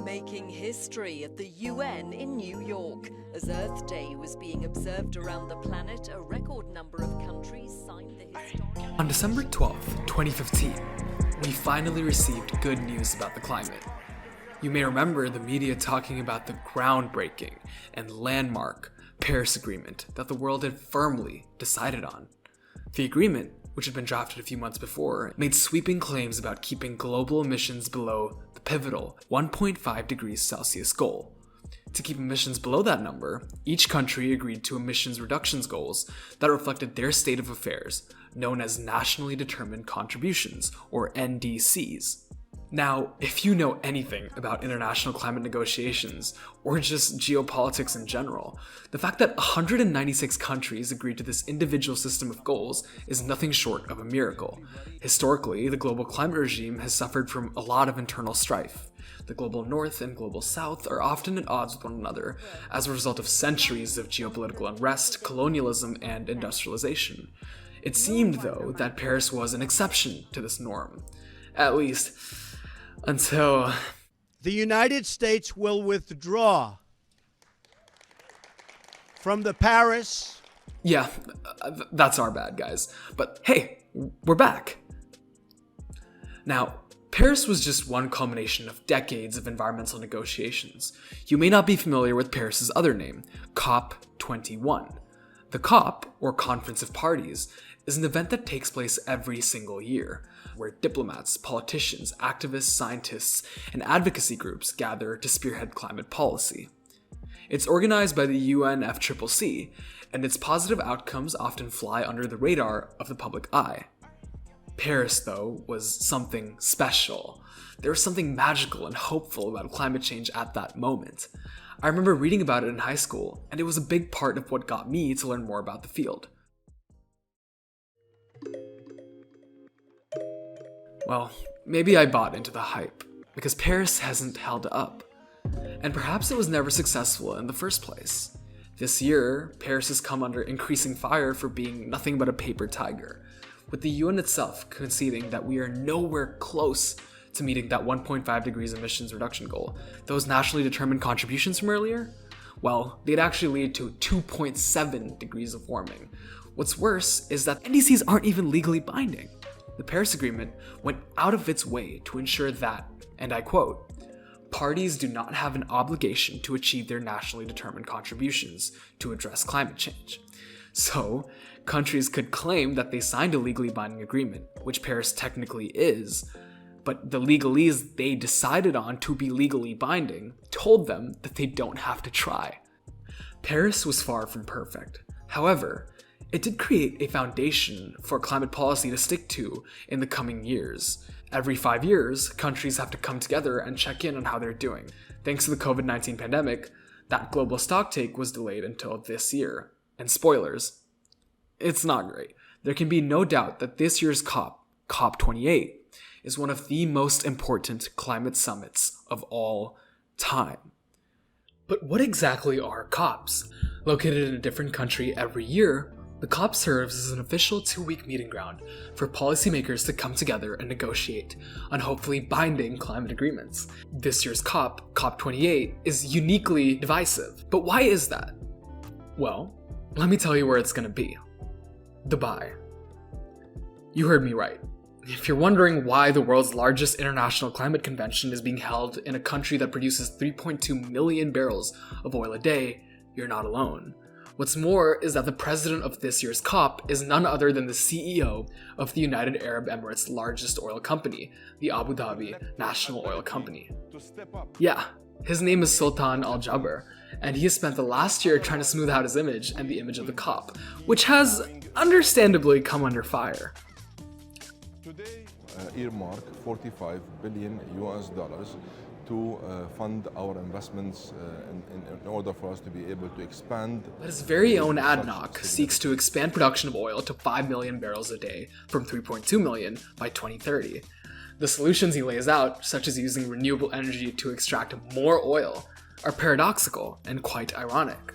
Making history at the UN in New York. As Earth Day was being observed around the planet, a record number of countries signed the historic... On December 12th, 2015, we finally received good news about the climate. You may remember the media talking about the groundbreaking and landmark Paris Agreement that the world had firmly decided on. The agreement, which had been drafted a few months before, made sweeping claims about keeping global emissions below the pivotal 1.5 degrees Celsius goal. To keep emissions below that number, each country agreed to emissions reductions goals that reflected their state of affairs, known as Nationally Determined Contributions, or NDCs. Now, if you know anything about international climate negotiations, or just geopolitics in general, the fact that 196 countries agreed to this individual system of goals is nothing short of a miracle. Historically, the global climate regime has suffered from a lot of internal strife. The global north and global south are often at odds with one another as a result of centuries of geopolitical unrest, colonialism, and industrialization. It seemed, though, that Paris was an exception to this norm. At least, until... The United States will withdraw from the Paris... Yeah, that's our bad, guys. But hey, we're back. Now, Paris was just one culmination of decades of environmental negotiations. You may not be familiar with Paris's other name, COP28. The COP, or Conference of Parties, is an event that takes place every single year, where diplomats, politicians, activists, scientists, and advocacy groups gather to spearhead climate policy. It's organized by the UNFCCC, and its positive outcomes often fly under the radar of the public eye. Paris, though, was something special. There was something magical and hopeful about climate change at that moment. I remember reading about it in high school, and it was a big part of what got me to learn more about the field. Well, maybe I bought into the hype, because Paris hasn't held up. And perhaps it was never successful in the first place. This year, Paris has come under increasing fire for being nothing but a paper tiger, with the UN itself conceding that we are nowhere close to meeting that 1.5 degrees emissions reduction goal. Those nationally determined contributions from earlier? Well, they'd actually lead to 2.7 degrees of warming. What's worse is that NDCs aren't even legally binding. The Paris Agreement went out of its way to ensure that, and I quote, "Parties do not have an obligation to achieve their nationally determined contributions to address climate change." So, countries could claim that they signed a legally binding agreement, which Paris technically is, but the legalese they decided on to be legally binding told them that they don't have to try. Paris was far from perfect. However, it did create a foundation for climate policy to stick to in the coming years. Every 5 years, countries have to come together and check in on how they're doing. Thanks to the COVID-19 pandemic, that global stocktake was delayed until this year. And spoilers, it's not great. There can be no doubt that this year's COP28, is one of the most important climate summits of all time. But what exactly are COPs? Located in a different country every year, the COP serves as an official 2-week meeting ground for policymakers to come together and negotiate on hopefully binding climate agreements. This year's COP, COP28, is uniquely divisive. But why is that? Well, let me tell you where it's going to be. Dubai. You heard me right. If you're wondering why the world's largest international climate convention is being held in a country that produces 3.2 million barrels of oil a day, you're not alone. What's more is that the president of this year's COP is none other than the CEO of the United Arab Emirates' largest oil company, the Abu Dhabi National Oil Company. Yeah, his name is Sultan Al Jaber, and he has spent the last year trying to smooth out his image and the image of the COP, which has understandably come under fire. Earmark 45 billion US dollars to fund our investments in order for us to be able to expand. But his very own ADNOC seeks to expand production of oil to 5 million barrels a day from 3.2 million by 2030. The solutions he lays out, such as using renewable energy to extract more oil, are paradoxical and quite ironic.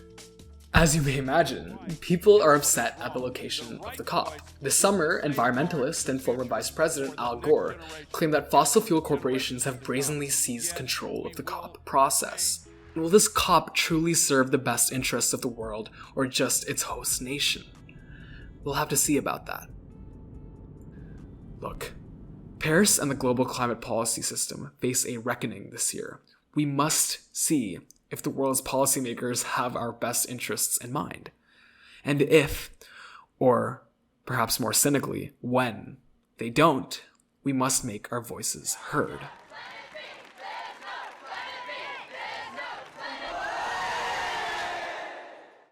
As you may imagine, people are upset at the location of the COP. This summer, environmentalist and former Vice President Al Gore claimed that fossil fuel corporations have brazenly seized control of the COP process. Will this COP truly serve the best interests of the world or just its host nation? We'll have to see about that. Look, Paris and the global climate policy system face a reckoning this year. We must see if the world's policymakers have our best interests in mind. And if, or perhaps more cynically, when they don't, we must make our voices heard.